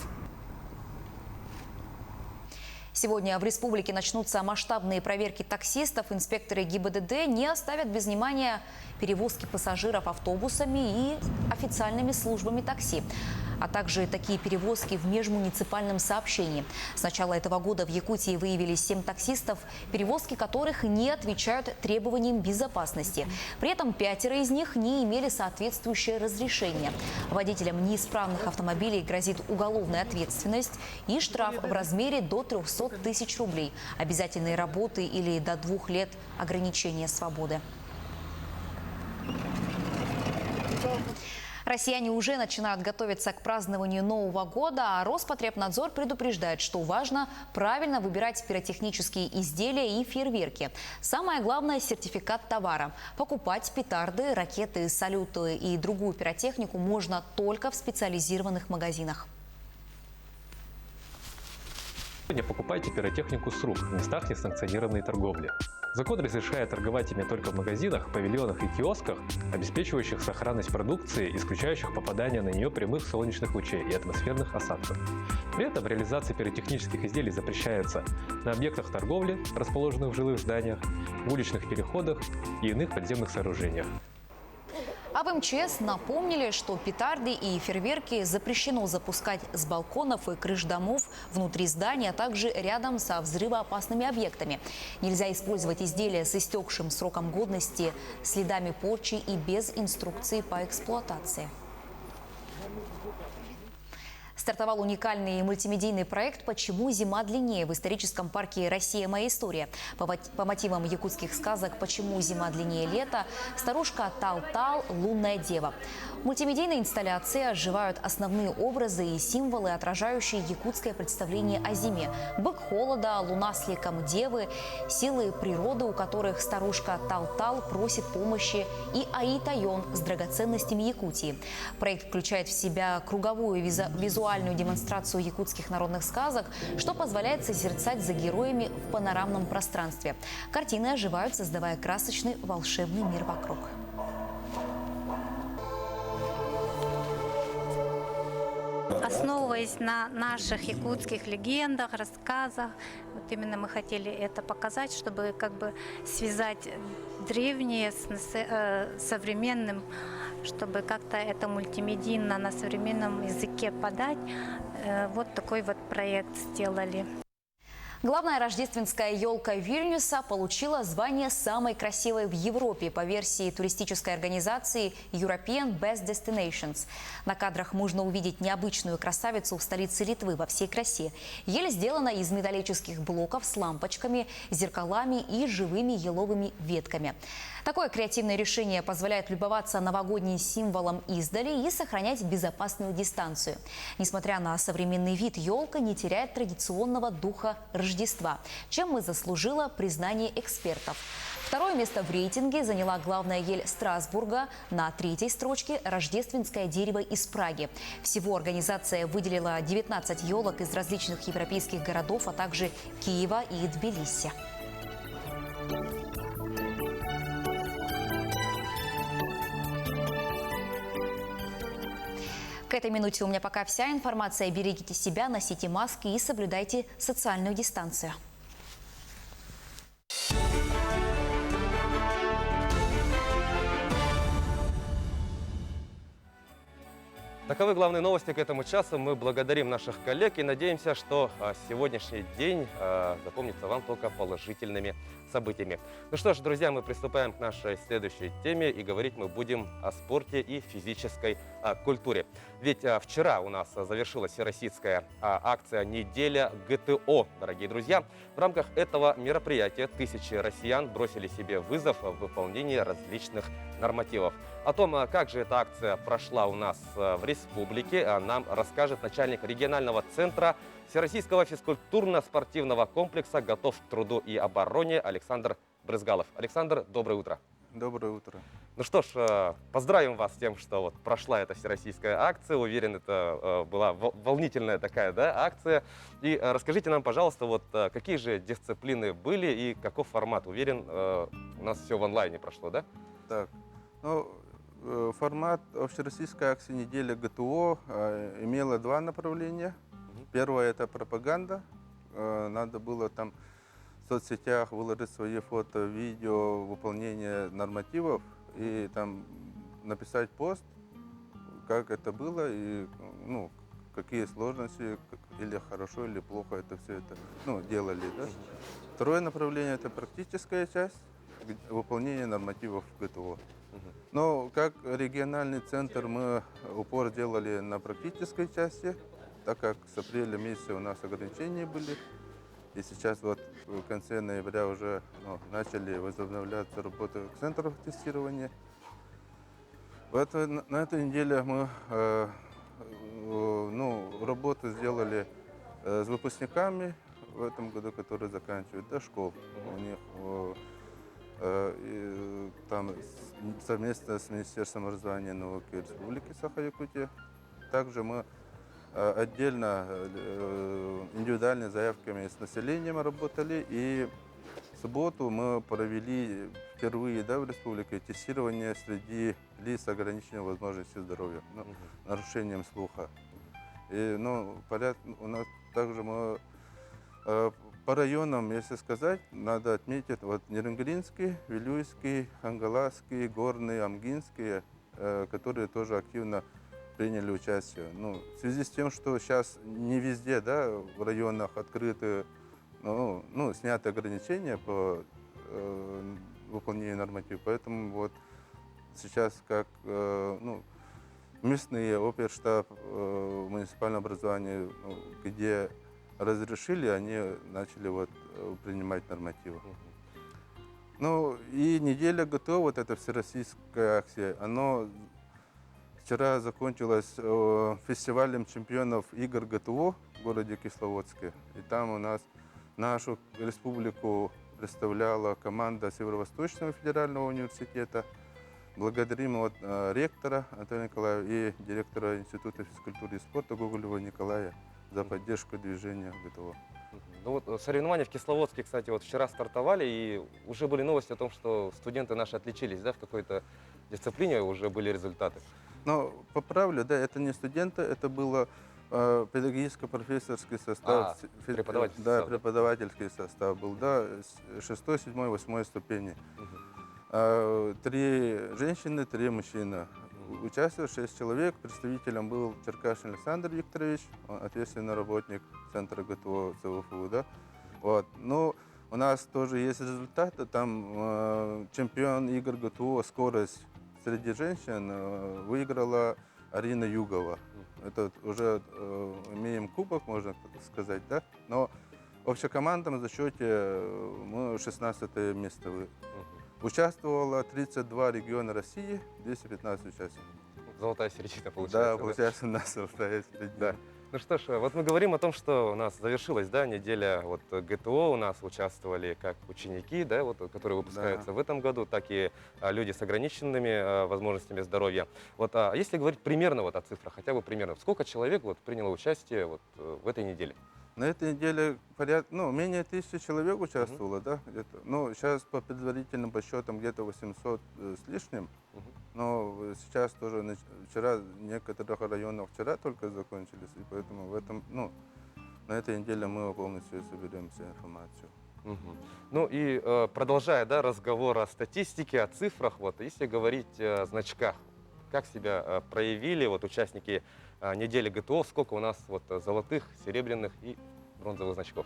Сегодня в республике начнутся масштабные проверки таксистов. Инспекторы ГИБДД не оставят без внимания перевозки пассажиров автобусами и официальными службами такси, а также такие перевозки в межмуниципальном сообщении. С начала этого года в Якутии выявились 7 таксистов, перевозки которых не отвечают требованиям безопасности. При этом 5 из них не имели соответствующее разрешение. Водителям неисправных автомобилей грозит уголовная ответственность и штраф в размере до 300 тысяч рублей, обязательные работы или до 2 лет ограничения свободы. Россияне уже начинают готовиться к празднованию Нового года, а Роспотребнадзор предупреждает, что важно правильно выбирать пиротехнические изделия и фейерверки. Самое главное – сертификат товара. Покупать петарды, ракеты, салюты и другую пиротехнику можно только в специализированных магазинах. Не покупайте пиротехнику с рук в местах несанкционированной торговли. Закон разрешает торговать ими только в магазинах, павильонах и киосках, обеспечивающих сохранность продукции, исключающих попадание на нее прямых солнечных лучей и атмосферных осадков. При этом реализация пиротехнических изделий запрещается на объектах торговли, расположенных в жилых зданиях, в уличных переходах и иных подземных сооружениях. А в МЧС напомнили, что петарды и фейерверки запрещено запускать с балконов и крыш домов, внутри здания, а также рядом со взрывоопасными объектами. Нельзя использовать изделия с истекшим сроком годности, следами порчи и без инструкции по эксплуатации. Стартовал уникальный мультимедийный проект «Почему зима длиннее» в историческом парке «Россия. Моя история». По мотивам якутских сказок «Почему зима длиннее лета», старушка Тал-Тал, лунная дева. В мультимедийной инсталляции оживают основные образы и символы, отражающие якутское представление о зиме. Бык холода, луна с ликом девы, силы природы, у которых старушка Тал-Тал просит помощи, и Аи-Тайон с драгоценностями Якутии. Проект включает в себя круговую визуальную демонстрацию якутских народных сказок, что позволяет созерцать за героями в панорамном пространстве. Картины оживают, создавая красочный волшебный мир вокруг. Основываясь на наших якутских легендах, рассказах, вот именно мы хотели это показать, чтобы как бы связать древнее с современным, чтобы как-то это мультимедийно на современном языке подать. Вот такой вот проект сделали. Главная рождественская елка Вильнюса получила звание самой красивой в Европе по версии туристической организации European Best Destinations. На кадрах можно увидеть необычную красавицу в столице Литвы во всей красе. Ель сделана из металлических блоков с лампочками, зеркалами и живыми еловыми ветками. Такое креативное решение позволяет любоваться новогодним символом издали и сохранять безопасную дистанцию. Несмотря на современный вид, елка не теряет традиционного духа Рождества, чем и заслужила признание экспертов. Второе место в рейтинге заняла главная ель Страсбурга. На третьей строчке – рождественское дерево из Праги. Всего организация выделила 19 елок из различных европейских городов, а также Киева и Тбилиси. К этой минуте у меня пока вся информация. Берегите себя, носите маски и соблюдайте социальную дистанцию. Таковы главные новости к этому часу. Мы благодарим наших коллег и надеемся, что сегодняшний день запомнится вам только положительными событиями. Ну что ж, друзья, мы приступаем к нашей следующей теме, и говорить мы будем о спорте и физической культуре. Ведь вчера у нас завершилась всероссийская акция «Неделя ГТО». Дорогие друзья, в рамках этого мероприятия тысячи россиян бросили себе вызов в выполнении различных нормативов. О том, как же эта акция прошла у нас в республике, нам расскажет начальник регионального центра Всероссийского физкультурно-спортивного комплекса «Готов к труду и обороне» Александр Брызгалов. Александр, доброе утро. Доброе утро. Ну что ж, поздравим вас с тем, что вот прошла эта всероссийская акция. Уверен, это была волнительная такая, да, акция. И расскажите нам, пожалуйста, вот какие же дисциплины были и каков формат? Уверен, у нас все в онлайне прошло, да? Так, ну, формат общероссийской акции «Неделя ГТО» имела два направления. Первое – это пропаганда. Надо было там в соцсетях выложить свои фото, видео, выполнение нормативов и там написать пост, как это было и ну, какие сложности, или хорошо, или плохо это все это делали. Да? Второе направление – это практическая часть, выполнение нормативов ГТО. Но как региональный центр мы упор делали на практической части, так как с апреля месяца у нас ограничения были. И сейчас вот в конце ноября уже начали возобновляться работы центров тестирования. На этой неделе мы работу сделали с выпускниками в этом году, которые заканчивают школ. У них там совместно с Министерством образования и науки Республики Саха-Якутия. Также мы отдельно индивидуальными заявками с населением работали. И в субботу мы провели впервые, да, в республике тестирование среди лиц с ограниченной возможностью здоровья, нарушением слуха. И, у нас также мы по районам, если сказать, надо отметить вот Нерюнгринский, Вилюйский, Хангаласский, Горный, Амгинский, которые тоже активно приняли участие. В связи с тем, что сейчас не везде, да, в районах открыты, сняты ограничения по выполнению нормативов, поэтому вот сейчас как местные оперштаб, муниципальное образование, где разрешили, они начали вот принимать нормативы. И неделя ГТО, вот эта всероссийская акция, она вчера закончилась фестивалем чемпионов игр ГТО в городе Кисловодске. И там у нас нашу республику представляла команда Северо-Восточного федерального университета. Благодарим ректора Антона Николаева и директора Института физкультуры и спорта Гоголева Николая за поддержку движения ГТО. Соревнования в Кисловодске, кстати, вот вчера стартовали, и уже были новости о том, что студенты наши отличились, да, в какой-то дисциплине уже были результаты. Поправлю, да, это не студенты, это было педагогическо-профессорский состав, преподавательский состав был, да, 6, 7, 8 ступени. 3 женщины, 3 мужчины. Участвовало 6 человек. Представителем был Черкашин Александр Викторович, он ответственный работник Центра ГТО ЦВФУ. Да? У нас тоже есть результаты. Там чемпион игр ГТО «Скорость» среди женщин выиграла Арина Югова. Это уже имеем кубок, можно сказать, да? Но в общекомандном зачете мы 16 место. Участвовало 32 региона России, 215 участников. Золотая середина получается. Да, получается, у нас золотая середина. Да. Ну что ж, вот мы говорим о том, что у нас завершилась, да, неделя ГТО, у нас участвовали как ученики, да, которые выпускаются в этом году, так и люди с ограниченными возможностями здоровья. Если говорить примерно о цифрах, хотя бы примерно, сколько человек приняло участие в этой неделе? На этой неделе менее 1000 человек участвовало, да, где-то. Сейчас по предварительным подсчетам где-то 800 с лишним. Но сейчас тоже вчера в некоторых районах только закончились, и поэтому на этой неделе мы полностью соберем всю информацию. И продолжая, да, разговор о статистике, о цифрах, если говорить о значках, как себя проявили участники недели ГТО, сколько у нас золотых, серебряных и бронзовых значков?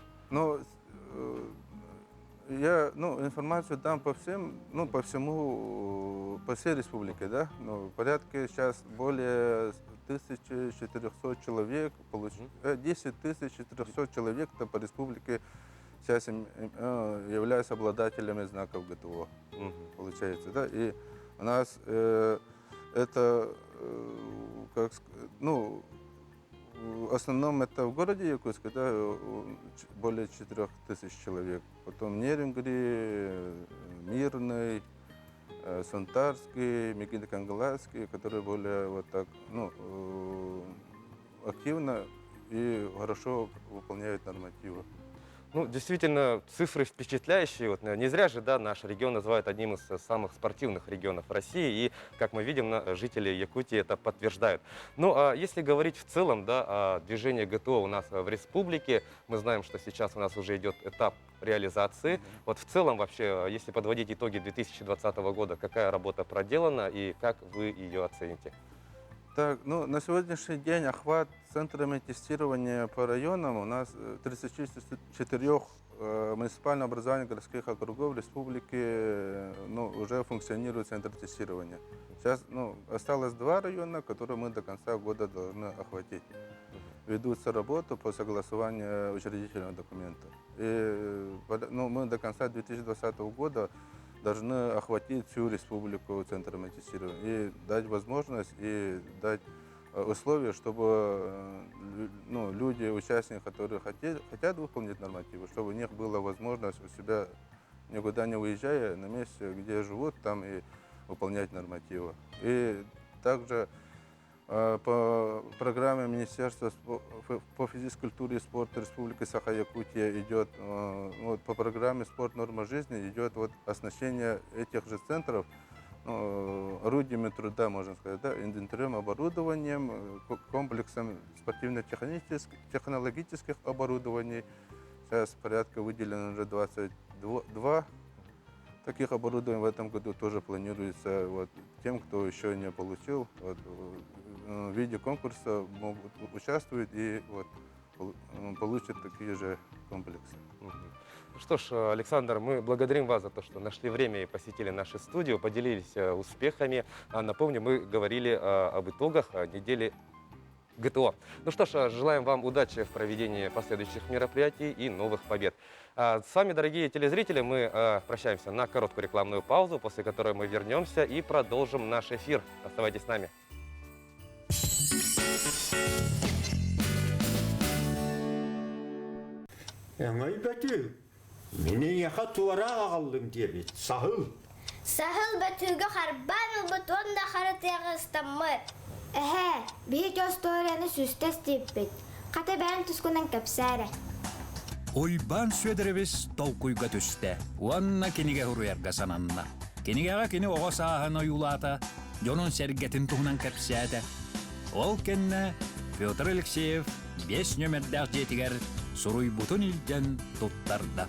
Я информацию дам по всем, по всей республике, да. Порядка сейчас более 1400 человек, 10 400 человек по республике сейчас являются обладателями знаков ГТО, получается, да. И у нас это, в основном это в городе Якутске, да, более 4000 человек. Потом Нерюнгри, Мирный, Сунтарский, Мегиндо-Кангаласский, которые более активно и хорошо выполняют нормативы. Действительно, цифры впечатляющие. Не зря же, да, наш регион называют одним из самых спортивных регионов России. И, как мы видим, жители Якутии это подтверждают. Если говорить в целом, да, о движении ГТО у нас в республике, мы знаем, что сейчас у нас уже идет этап реализации. В целом вообще, если подводить итоги 2020 года, какая работа проделана и как вы ее оцените? Так, на сегодняшний день охват центрами тестирования по районам у нас 34 муниципального образования городских округов в республике уже функционирует центр тестирования. Сейчас осталось 2 района, которые мы до конца года должны охватить. Ведутся работы по согласованию учредительного документа. И мы до конца 2020 года должны охватить всю республику центрами тестирования и дать возможность и дать условия, чтобы люди, участники, которые хотят выполнить нормативы, чтобы у них была возможность у себя, никуда не уезжая, на месте, где живут, там и выполнять нормативы. И также По программе Министерства по физкультуре и спорту Республики Саха-Якутия идет, вот, по программе «Спорт. Норма жизни» идет вот, оснащение этих же центров орудиями труда, можно сказать, да, инвентарем, оборудованием, комплексом спортивно-технологических оборудований. Сейчас порядка выделено уже 22 таких оборудований. В этом году тоже планируется вот, тем, кто еще не получил, вот, в виде конкурса могут участвовать и вот, получат такие же комплексы. Что ж, Александр, мы благодарим вас за то, что нашли время и посетили нашу студию, поделились успехами. Напомню, мы говорили об итогах недели ГТО. Ну что ж, желаем вам удачи в проведении последующих мероприятий и новых побед. С вами, дорогие телезрители, мы прощаемся на короткую рекламную паузу, после которой мы вернемся и продолжим наш эфир. Оставайтесь с нами. Meni yaha tuvara ağalım diye bir sahıl. Sahıl betüge harban buton da haritaya ıstamır. Bir gösteriyanı süstes tipit. Kata ben tüskunan kapsare. Ойбан сөдіребес толкуйга түсті. Уанна кенеге хуруярга сананна. Кенегеға кені оға сағын ойулата, жонун сәргетін туғынан кәпсәді. Ол кенне Петр Алексеев 5 нөмірдәқ жетігер сұруй бұтын илден тұттарды.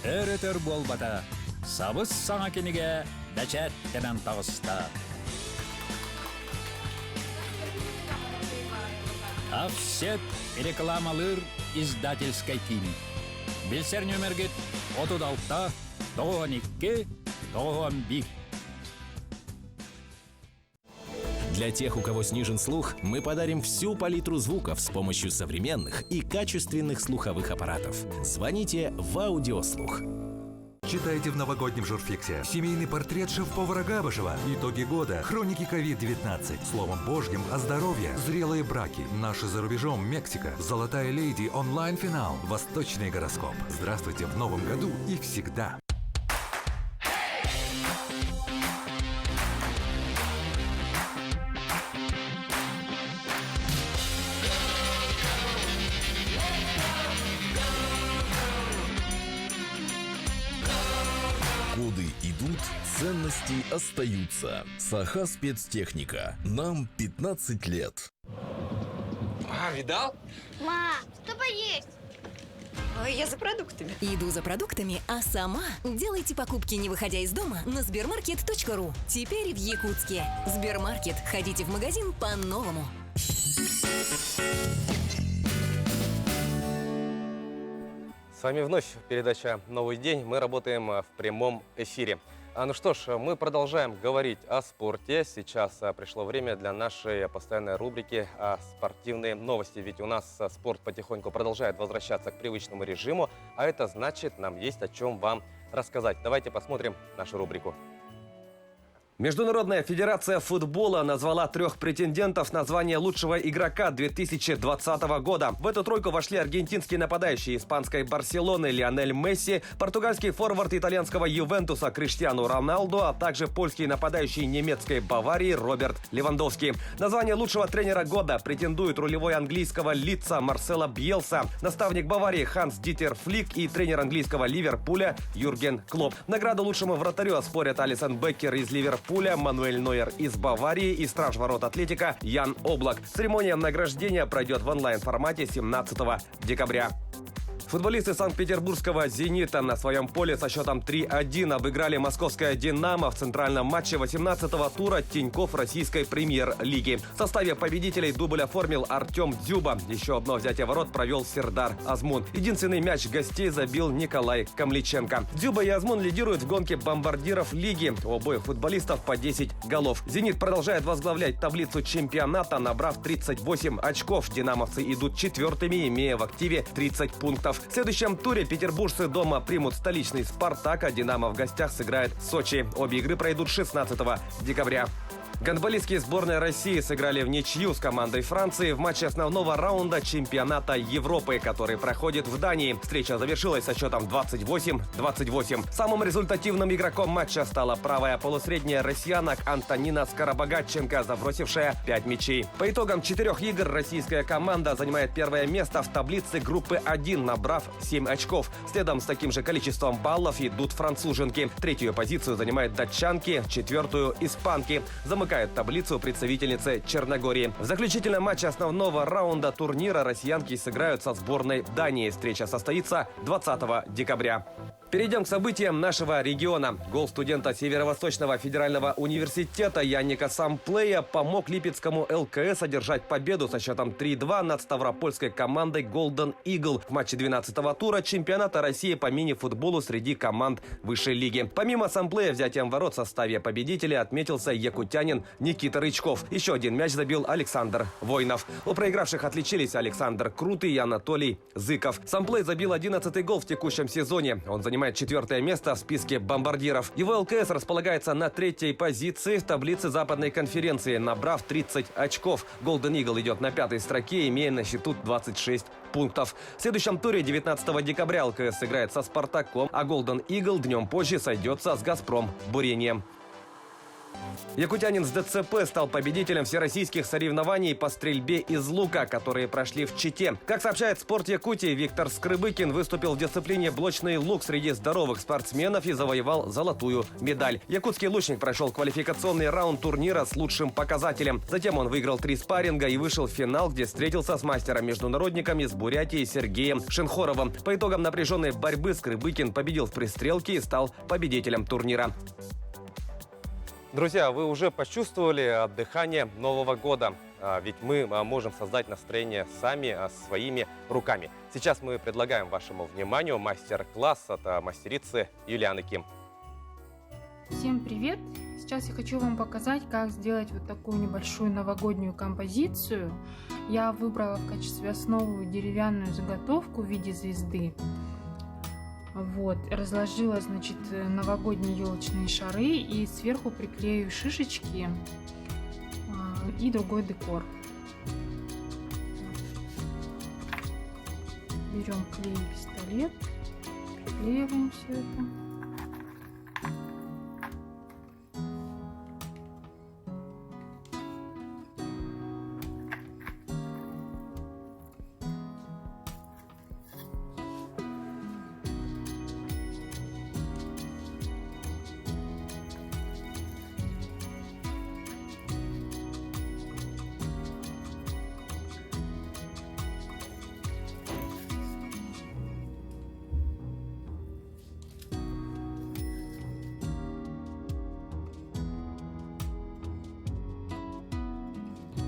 Өретер болбата, сабыз саңа кенеге дәчәттенен тағыста. Офсет рекламалыр издательской фильм. Билсер нөмергет 36, 92, 91. Для тех, у кого снижен слух, мы подарим всю палитру звуков с помощью современных и качественных слуховых аппаратов. Звоните в аудиослух. Читайте в новогоднем журфиксе семейный портрет шеф-повара Габышева, итоги года, хроники COVID-19, словом божьим о здоровье, зрелые браки, наши за рубежом, Мексика, золотая леди, онлайн-финал, восточный гороскоп. Здравствуйте в новом году и всегда. Годы идут, ценности остаются. Саха спецтехника. Нам 15 лет. Видал? Ма, что поесть? Я за продуктами. Иду за продуктами, а сама делайте покупки, не выходя из дома, на sbermarket.ru. Теперь в Якутске. Сбермаркет. Ходите в магазин по-новому. С вами вновь передача «Новый день». Мы работаем в прямом эфире. Ну что ж, мы продолжаем говорить о спорте. Сейчас пришло время для нашей постоянной рубрики «Спортивные новости». Ведь у нас спорт потихоньку продолжает возвращаться к привычному режиму, а это значит, нам есть о чем вам рассказать. Давайте посмотрим нашу рубрику. Международная федерация футбола назвала 3 претендентов на звание лучшего игрока 2020 года. В эту тройку вошли аргентинский нападающий испанской Барселоны Лионель Месси, португальский форвард итальянского Ювентуса Криштиану Роналду, а также польский нападающий немецкой Баварии Роберт Левандовский. На звание лучшего тренера года претендуют рулевой английского Лидса Марсело Бьелса, наставник Баварии Ханс Дитер Флик и тренер английского Ливерпуля Юрген Клопп. Награду лучшему вратарю оспорят Алисон Беккер из Ливерпуля, Мануэль Нойер из Баварии и страж ворот Атлетика Ян Облак. Церемония награждения пройдет в онлайн-формате 17 декабря. Футболисты Санкт-Петербургского «Зенита» на своем поле со счетом 3-1 обыграли московское «Динамо» в центральном матче 18-го тура Тинькофф российской премьер-лиги. В составе победителей дубль оформил Артем Дзюба. Еще одно взятие ворот провел Сердар Азмун. Единственный мяч гостей забил Николай Камличенко. Дзюба и Азмун лидируют в гонке бомбардиров лиги. У обоих футболистов по 10 голов. «Зенит» продолжает возглавлять таблицу чемпионата, набрав 38 очков. «Динамовцы» идут четвертыми, имея в активе 30 пунктов. В следующем туре петербуржцы дома примут столичный «Спартак», а «Динамо» в гостях сыграет Сочи. Обе игры пройдут 16 декабря. Гандболистские сборные России сыграли в ничью с командой Франции в матче основного раунда чемпионата Европы, который проходит в Дании. Встреча завершилась со счетом 28-28. Самым результативным игроком матча стала правая полусредняя россиянок Антонина Скоробогатченко, забросившая 5 мячей. По итогам 4 игр российская команда занимает первое место в таблице группы 1, набрав 7 очков. Следом с таким же количеством баллов идут француженки. Третью позицию занимают датчанки, четвертую – испанки. Замыкают таблицу представительницы Черногории. В заключительном матче основного раунда турнира россиянки сыграют со сборной Дании. Встреча состоится 20 декабря. Перейдем к событиям нашего региона. Гол студента Северо-Восточного федерального университета Янника Самплея помог Липецкому ЛКС одержать победу со счетом 3-2 над ставропольской командой Golden Eagle в матче 12-го тура чемпионата России по мини-футболу среди команд высшей лиги. Помимо Самплея взятием ворот в составе победителя отметился якутянин Никита Рычков. Еще один мяч забил Александр Войнов. У проигравших отличились Александр Крутый и Анатолий Зыков. Самплей забил 11-й гол в текущем сезоне. Он занимает 4-е место в списке бомбардиров. Его ЛКС располагается на 3-й позиции в таблице Западной конференции, набрав 30 очков. Golden Eagle идет на 5-й строке, имея на счету 26 пунктов. В следующем туре 19 декабря ЛКС сыграет со Спартаком, а Golden Eagle днем позже сойдется с Газпром Бурением. Якутянин с ДЦП стал победителем всероссийских соревнований по стрельбе из лука, которые прошли в Чите. Как сообщает «Спорт Якутии», Виктор Скрыбыкин выступил в дисциплине блочный лук среди здоровых спортсменов и завоевал золотую медаль. Якутский лучник прошел квалификационный раунд турнира с лучшим показателем. Затем он выиграл 3 спарринга и вышел в финал, где встретился с мастером-международниками из Бурятии Сергеем Шенхоровым. По итогам напряженной борьбы Скрыбыкин победил в пристрелке и стал победителем турнира. Друзья, вы уже почувствовали отдыхание Нового года, ведь мы можем создать настроение сами, своими руками. Сейчас мы предлагаем вашему вниманию мастер-класс от мастерицы Юлианы Ким. Всем привет! Сейчас я хочу вам показать, как сделать вот такую небольшую новогоднюю композицию. Я выбрала в качестве основы деревянную заготовку в виде звезды. Вот, разложила, значит, новогодние елочные шары и сверху приклею шишечки и другой декор. Берем клей и пистолет, приклеиваем все это.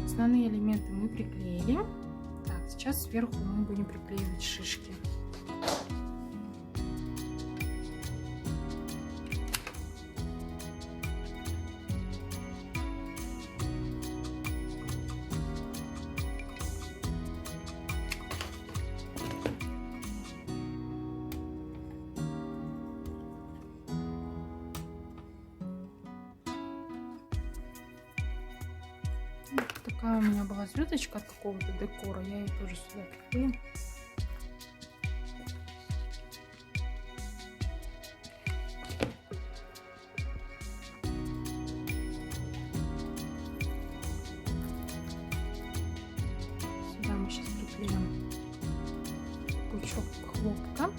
Основные элементы мы приклеили. Так, сейчас сверху мы будем приклеивать шишки. Такая у меня была звездочка от какого-то декора, я ее тоже сюда приклею. Сюда мы сейчас приклеим пучок хлопка.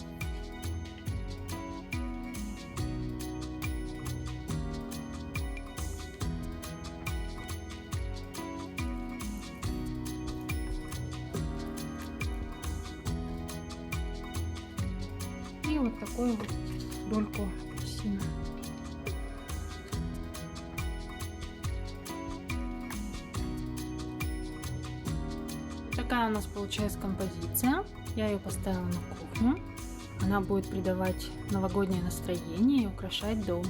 И вот такую вот дольку апельсина. Такая у нас получается композиция. Я ее поставила на кухню. Она будет придавать новогоднее настроение и украшать дом.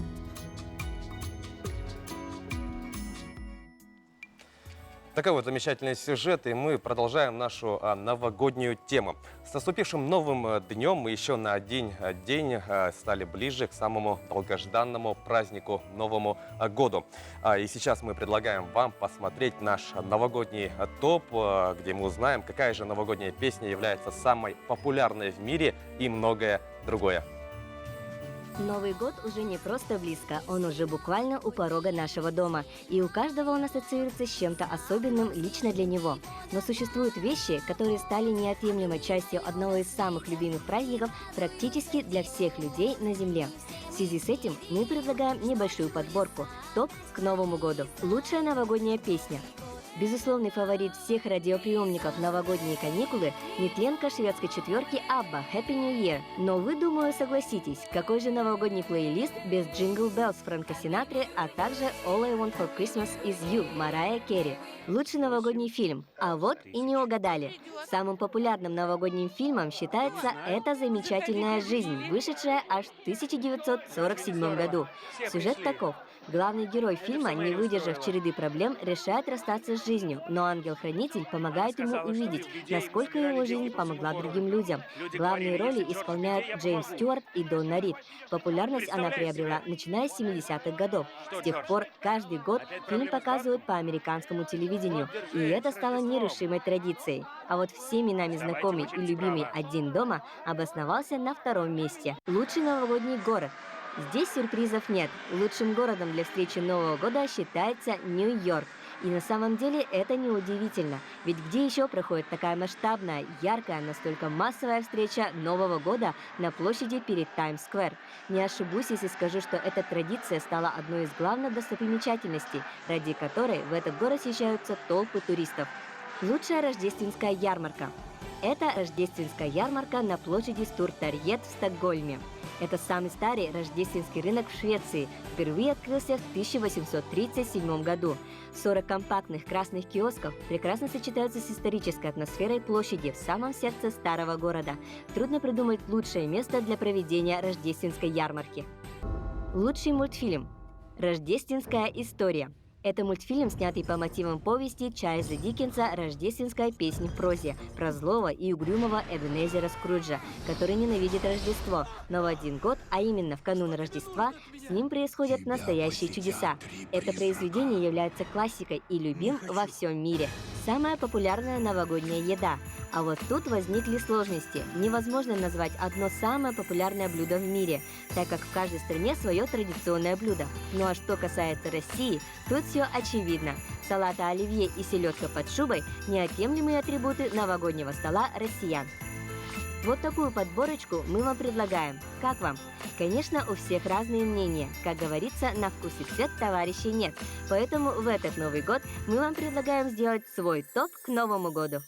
Такой вот замечательный сюжет, и мы продолжаем нашу новогоднюю тему. С наступившим новым днем мы еще на один день стали ближе к самому долгожданному празднику Новому году. И сейчас мы предлагаем вам посмотреть наш новогодний топ, где мы узнаем, какая же новогодняя песня является самой популярной в мире и многое другое. Новый год уже не просто близко, он уже буквально у порога нашего дома. И у каждого он ассоциируется с чем-то особенным лично для него. Но существуют вещи, которые стали неотъемлемой частью одного из самых любимых праздников практически для всех людей на Земле. В связи с этим мы предлагаем небольшую подборку «Топ к Новому году». Лучшая новогодняя песня. Безусловный фаворит всех радиоприемников «Новогодние каникулы» – нетленка шведской четверки ABBA «Happy New Year». Но вы, думаю, согласитесь, какой же новогодний плейлист без «Jingle Bells» Фрэнка Синатры, а также «All I Want for Christmas is You» Марайя Керри. Лучший новогодний фильм. А вот и не угадали. Самым популярным новогодним фильмом считается «Это замечательная жизнь», вышедшая аж в 1947 году. Сюжет таков. Главный герой фильма, не выдержав череды проблем, решает расстаться с жизнью, но ангел-хранитель помогает ему увидеть, насколько его жизнь помогла другим людям. Главные роли исполняют Джеймс Стюарт и Донна Рид. Популярность она приобрела, начиная с 70-х годов. С тех пор каждый год фильм показывают по американскому телевидению, и это стало нерушимой традицией. А вот всеми нами знакомый и любимый «Один дома» обосновался на втором месте. Лучший новогодний город. Здесь сюрпризов нет. Лучшим городом для встречи Нового года считается Нью-Йорк. И на самом деле это неудивительно. Ведь где еще проходит такая масштабная, яркая, настолько массовая встреча Нового года на площади перед Таймс-сквер? Не ошибусь, если скажу, что эта традиция стала одной из главных достопримечательностей, ради которой в этот город съезжаются толпы туристов. Лучшая рождественская ярмарка. Это рождественская ярмарка на площади Стуртарьет в Стокгольме. Это самый старый рождественский рынок в Швеции. Впервые открылся в 1837 году. 40 компактных красных киосков прекрасно сочетаются с исторической атмосферой площади в самом сердце старого города. Трудно придумать лучшее место для проведения рождественской ярмарки. Лучший мультфильм. Рождественская история. Это мультфильм, снятый по мотивам повести Чарльза Диккенса «Рождественская песня в прозе» про злого и угрюмого Эбенезера Скруджа, который ненавидит Рождество. Но в один год, а именно в канун Рождества, с ним происходят настоящие чудеса. Это произведение является классикой и любим во всем мире. Самая популярная новогодняя еда. А вот тут возникли сложности. Невозможно назвать одно самое популярное блюдо в мире, так как в каждой стране свое традиционное блюдо. Ну а что касается России, тут все очевидно. Салата оливье и селедка под шубой – неотъемлемые атрибуты новогоднего стола россиян. Вот такую подборочку мы вам предлагаем. Как вам? Конечно, у всех разные мнения. Как говорится, на вкус и цвет товарищей нет. Поэтому в этот Новый год мы вам предлагаем сделать свой топ к Новому году.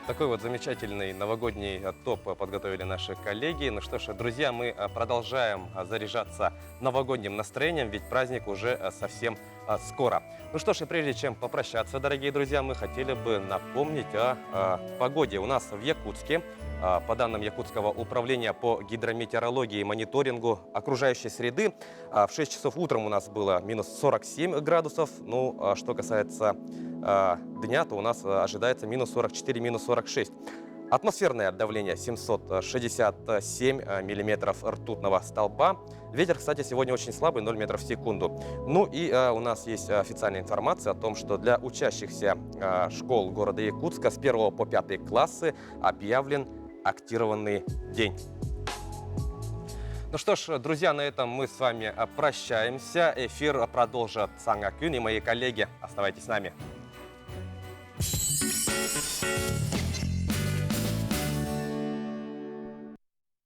Такой вот замечательный новогодний топ подготовили наши коллеги. Ну что ж, друзья, мы продолжаем заряжаться новогодним настроением, ведь праздник уже совсем скоро. Ну что ж, и прежде чем попрощаться, дорогие друзья, мы хотели бы напомнить о погоде. У нас в Якутске, по данным Якутского управления по гидрометеорологии и мониторингу окружающей среды, в 6 часов утром у нас было минус 47 градусов. Ну, что касается дня, то у нас ожидается минус 44, минус 46. Атмосферное давление 767 миллиметров ртутного столба. Ветер, кстати, сегодня очень слабый, 0 метров в секунду. Ну и у нас есть официальная информация о том, что для учащихся школ города Якутска с 1 по 5 классы объявлен актированный день. Ну что ж, друзья, на этом мы с вами прощаемся. Эфир продолжат Санга Кюн и мои коллеги. Оставайтесь с нами.